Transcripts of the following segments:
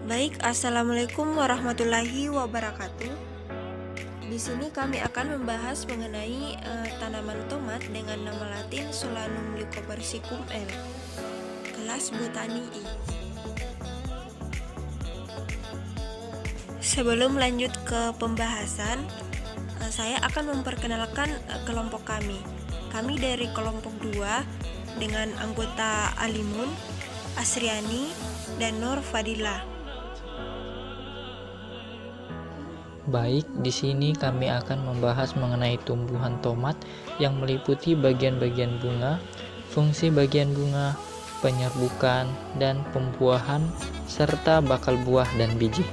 Baik, assalamualaikum warahmatullahi wabarakatuh. Di sini kami akan membahas mengenai tanaman tomat dengan nama latin Solanum lycopersicum L. Kelas Botani I. Sebelum lanjut ke pembahasan, saya akan memperkenalkan kelompok kami. Kami dari kelompok 2 dengan anggota Alimun, Asriani, dan Nur Fadilah. Baik, di sini kami akan membahas mengenai tumbuhan tomat yang meliputi bagian-bagian bunga, fungsi bagian bunga, penyerbukan, dan pembuahan, serta bakal buah dan biji.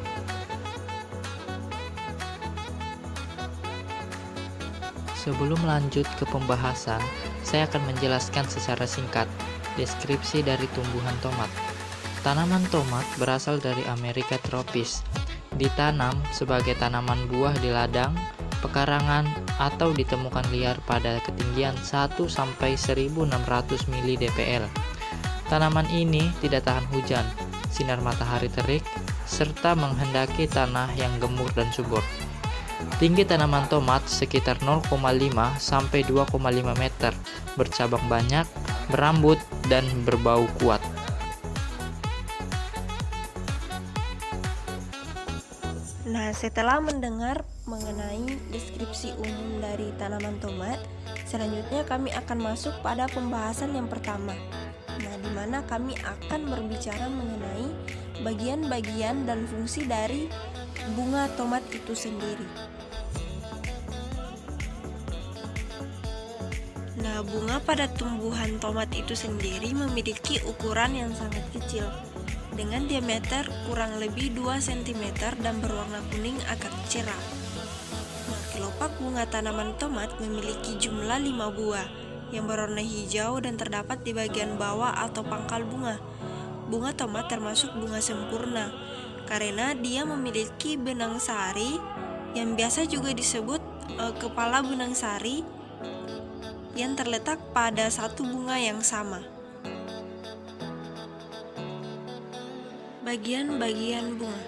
Sebelum lanjut ke pembahasan, saya akan menjelaskan secara singkat deskripsi dari tumbuhan tomat. Tanaman tomat berasal dari Amerika tropis. Ditanam sebagai tanaman buah di ladang, pekarangan, atau ditemukan liar pada ketinggian 1-1600 mdpl. Tanaman ini tidak tahan hujan, sinar matahari terik, serta menghendaki tanah yang gemur dan subur. Tinggi tanaman tomat sekitar 0,5 sampai 2,5 meter, bercabang banyak, berambut, dan berbau kuat. Nah, setelah mendengar mengenai deskripsi umum dari tanaman tomat, selanjutnya kami akan masuk pada pembahasan yang pertama. Nah, di mana kami akan berbicara mengenai bagian-bagian dan fungsi dari bunga tomat itu sendiri. Nah, bunga pada tumbuhan tomat itu sendiri memiliki ukuran yang sangat kecil, dengan diameter kurang lebih 2 cm dan berwarna kuning agak cerah. Nah, kelopak bunga tanaman tomat memiliki jumlah 5 buah yang berwarna hijau dan terdapat di bagian bawah atau pangkal bunga. Bunga tomat termasuk bunga sempurna karena dia memiliki benang sari yang biasa juga disebut kepala benang sari yang terletak pada satu bunga yang sama. Bagian-bagian bunga.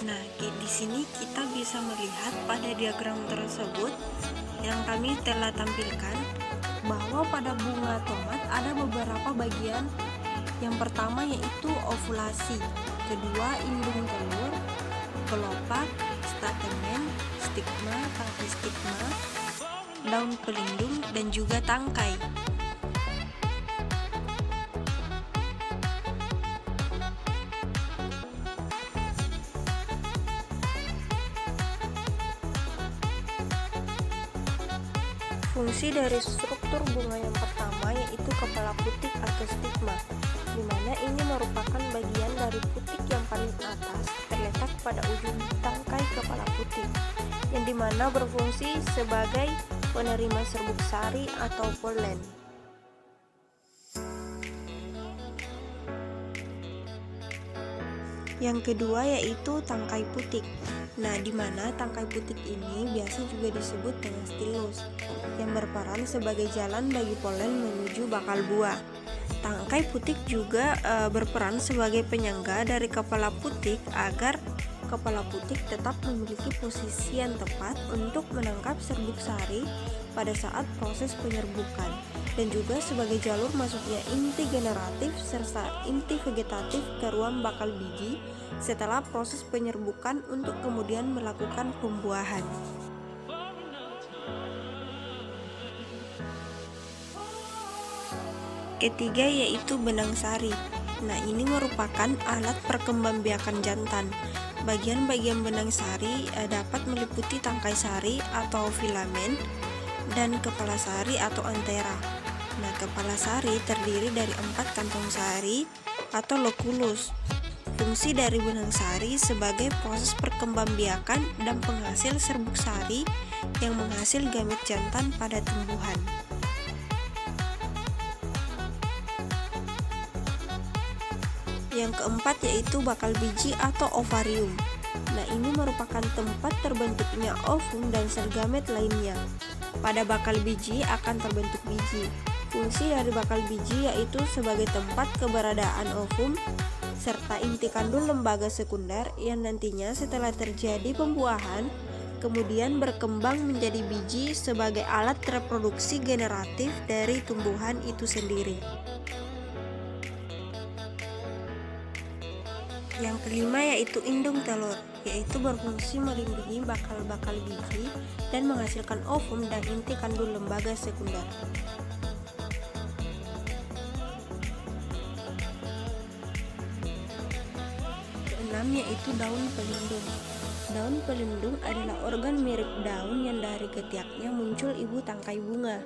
Nah, di sini kita bisa melihat pada diagram tersebut yang kami telah tampilkan bahwa pada bunga tomat ada beberapa bagian. Yang pertama yaitu ovulasi, kedua indung telur, kelopak, stamen, stigma, tangkai stigma, daun pelindung, dan juga tangkai. Fungsi dari struktur bunga yang pertama yaitu kepala putik atau stigma, di mana ini merupakan bagian dari putik yang paling atas terletak pada ujung tangkai kepala putik, yang dimana berfungsi sebagai penerima serbuk sari atau polen. Yang kedua yaitu tangkai putik. Nah, di mana tangkai putik ini biasa juga disebut dengan stilus, yang berperan sebagai jalan bagi polen menuju bakal buah. Tangkai putik juga berperan sebagai penyangga dari kepala putik agar kepala putik tetap memiliki posisi yang tepat untuk menangkap serbuk sari pada saat proses penyerbukan, dan juga sebagai jalur masuknya inti generatif serta inti vegetatif ke ruang bakal biji setelah proses penyerbukan untuk kemudian melakukan pembuahan. Ketiga yaitu benang sari. Nah, ini merupakan alat perkembangbiakan jantan. Bagian-bagian benang sari dapat meliputi tangkai sari atau filamen dan kepala sari atau antera. Nah, kepala sari terdiri dari 4 kantong sari atau loculus. Fungsi dari benang sari sebagai proses perkembangbiakan dan penghasil serbuk sari yang menghasil gamet jantan pada tumbuhan. Yang keempat yaitu bakal biji atau ovarium. Nah, ini merupakan tempat terbentuknya ovum dan sel gamet lainnya. Pada bakal biji akan terbentuk biji. Fungsi dari bakal biji yaitu sebagai tempat keberadaan ovum, serta inti kandung lembaga sekunder yang nantinya setelah terjadi pembuahan kemudian berkembang menjadi biji sebagai alat reproduksi generatif dari tumbuhan itu sendiri. Yang kelima yaitu indung telur, yaitu berfungsi melindungi bakal-bakal biji dan menghasilkan ovum dan inti kandung lembaga sekunder. Keenam yaitu daun pelindung. Daun pelindung adalah organ mirip daun yang dari ketiaknya muncul ibu tangkai bunga.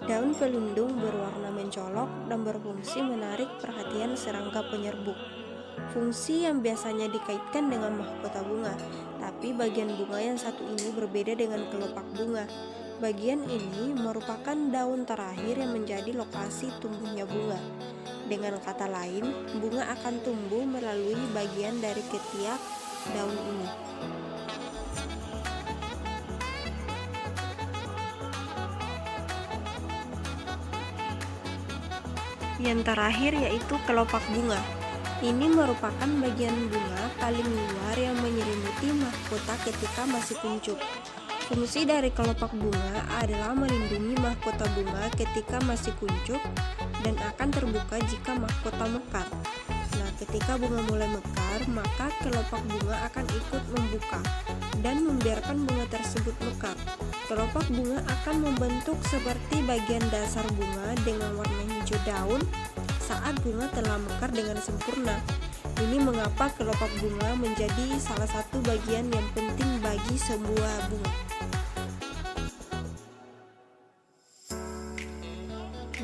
Daun pelindung berwarna mencolok dan berfungsi menarik perhatian serangga penyerbuk. Fungsi yang biasanya dikaitkan dengan mahkota bunga, tapi bagian bunga yang satu ini berbeda dengan kelopak bunga. Bagian ini merupakan daun terakhir yang menjadi lokasi tumbuhnya bunga. Dengan kata lain, bunga akan tumbuh melalui bagian dari ketiak daun ini. Yang terakhir yaitu kelopak bunga. Ini merupakan bagian bunga paling luar yang menyelimuti mahkota ketika masih kuncup. Fungsi dari kelopak bunga adalah melindungi mahkota bunga ketika masih kuncup dan akan terbuka jika mahkota mekar. Nah, ketika bunga mulai mekar, maka kelopak bunga akan ikut membuka dan membiarkan bunga tersebut mekar. Kelopak bunga akan membentuk seperti bagian dasar bunga dengan warna hijau daun saat bunga telah mekar dengan sempurna. Ini mengapa kelopak bunga menjadi salah satu bagian yang penting bagi sebuah bunga.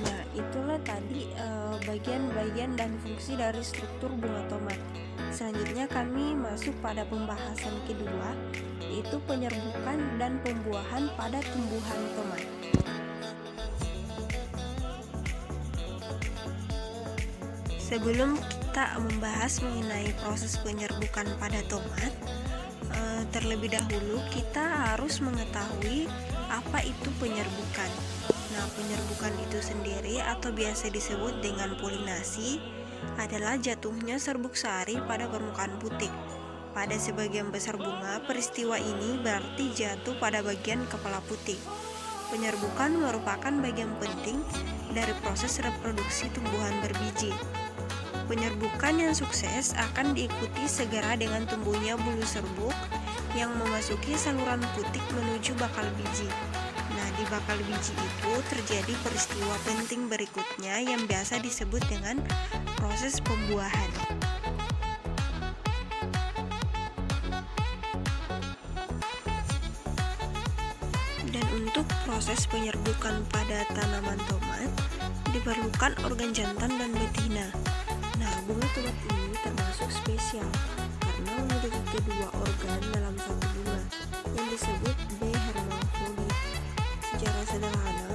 Nah, itulah tadi bagian-bagian dan fungsi dari struktur bunga tomat. Selanjutnya kami masuk pada pembahasan kedua, yaitu penyerbukan dan pembuahan pada tumbuhan tomat. Sebelum kita membahas mengenai proses penyerbukan pada tomat, terlebih dahulu kita harus mengetahui apa itu penyerbukan. Nah, penyerbukan itu sendiri atau biasa disebut dengan polinasi adalah jatuhnya serbuk sari pada permukaan putik. Pada sebagian besar bunga, peristiwa ini berarti jatuh pada bagian kepala putik. Penyerbukan merupakan bagian penting dari proses reproduksi tumbuhan berbiji. Penyerbukan yang sukses akan diikuti segera dengan tumbuhnya bulu serbuk yang memasuki saluran putik menuju bakal biji. Nah, di bakal biji itu terjadi peristiwa penting berikutnya yang biasa disebut dengan proses pembuahan. Dan untuk proses penyerbukan pada tanaman tomat diperlukan organ jantan dan betina. Nah, bunga tomat ini termasuk spesial karena memiliki kedua organ dalam satu bunga yang disebut B. hermaphrodit. Secara sederhana,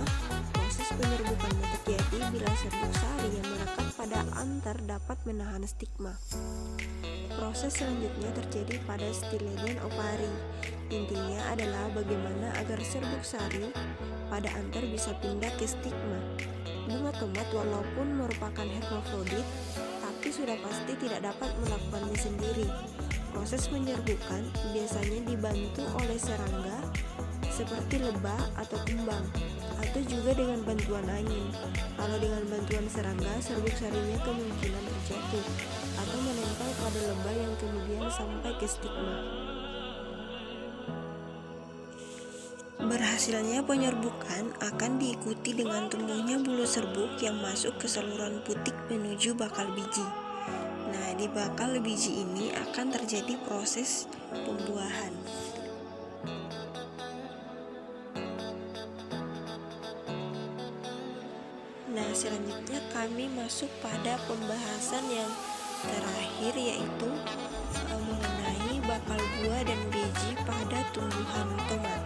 proses penyerbukannya terjadi bila serbuk sari yang melekat pada antar dapat menahan stigma. Proses selanjutnya terjadi pada stilenian opari. Intinya adalah bagaimana agar serbuk sari pada antar bisa pindah ke stigma. Bunga tomat walaupun merupakan hermafrodit, tapi sudah pasti tidak dapat melakukannya sendiri. Proses menyerbukan biasanya dibantu oleh serangga seperti lebah atau kumbang, atau juga dengan bantuan angin. Kalau dengan bantuan serangga, serbuk sarinya kemungkinan terjatuh atau menempel pada lebah yang kemudian sampai ke stigma. Berhasilnya penyerbukan akan diikuti dengan tumbuhnya bulu serbuk yang masuk ke saluran putik menuju bakal biji. Nah, di bakal biji ini akan terjadi proses pembuahan. Nah, selanjutnya kami masuk pada pembahasan yang terakhir, yaitu mengenai bakal buah dan biji pada tumbuhan tomat.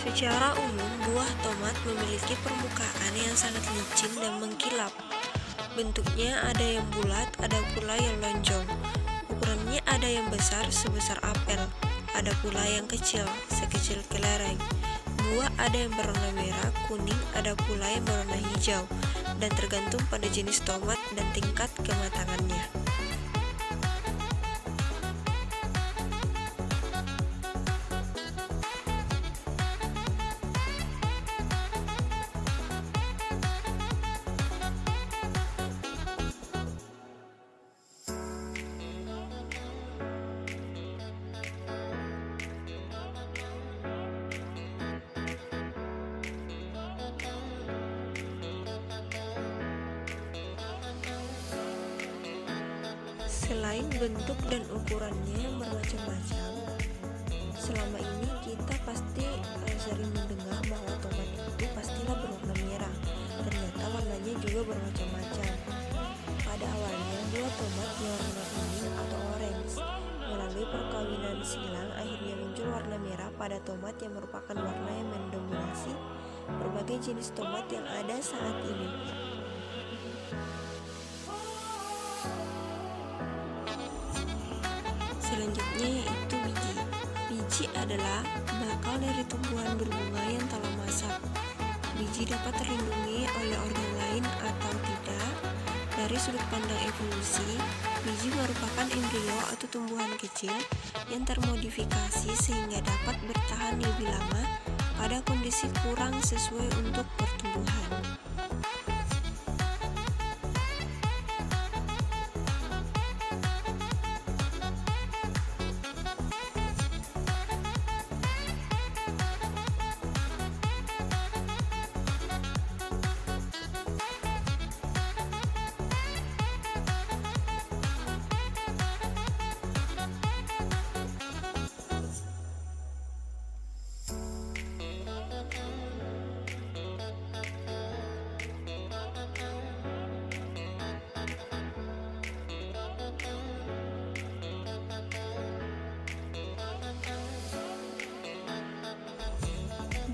Secara umum, buah tomat memiliki permukaan yang sangat licin dan mengkilap. Bentuknya ada yang bulat, ada pula yang lonjong. Ukurannya ada yang besar sebesar apel, ada pula yang kecil, sekecil kelereng. Buah ada yang berwarna merah, kuning, ada pula yang berwarna hijau, dan tergantung pada jenis tomat dan tingkat kematangannya. Selain bentuk dan ukurannya yang bermacam-macam, selama ini kita pasti sering mendengar bahwa tomat itu pastilah berwarna merah. Ternyata warnanya juga bermacam-macam. Pada awalnya buah tomat berwarna kuning atau orange. Melalui perkawinan silang akhirnya muncul warna merah pada tomat yang merupakan warna yang mendominasi berbagai jenis tomat yang ada saat ini. Selanjutnya yaitu biji. Biji adalah bakal dari tumbuhan berbunga yang telah masak. Biji dapat terlindungi oleh organ lain atau tidak. Dari sudut pandang evolusi, biji merupakan embrio atau tumbuhan kecil yang termodifikasi sehingga dapat bertahan lebih lama pada kondisi kurang sesuai untuk pertumbuhan.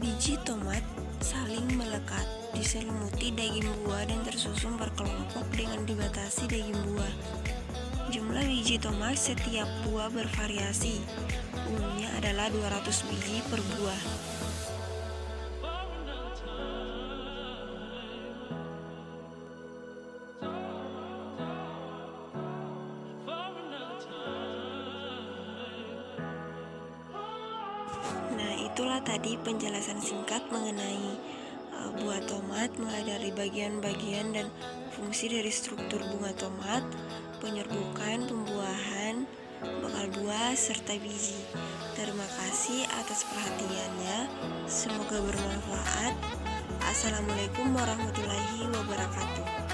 Biji tomat saling melekat, diselimuti daging buah dan tersusun berkelompok dengan dibatasi daging buah. Jumlah biji tomat setiap buah bervariasi, umumnya adalah 200 biji per buah. Nah, itulah tadi penjelasan singkat mengenai buah tomat, mulai dari bagian-bagian dan fungsi dari struktur bunga tomat, penyerbukan, pembuahan, bakal buah, serta biji. Terima kasih atas perhatiannya. Semoga bermanfaat. Assalamualaikum warahmatullahi wabarakatuh.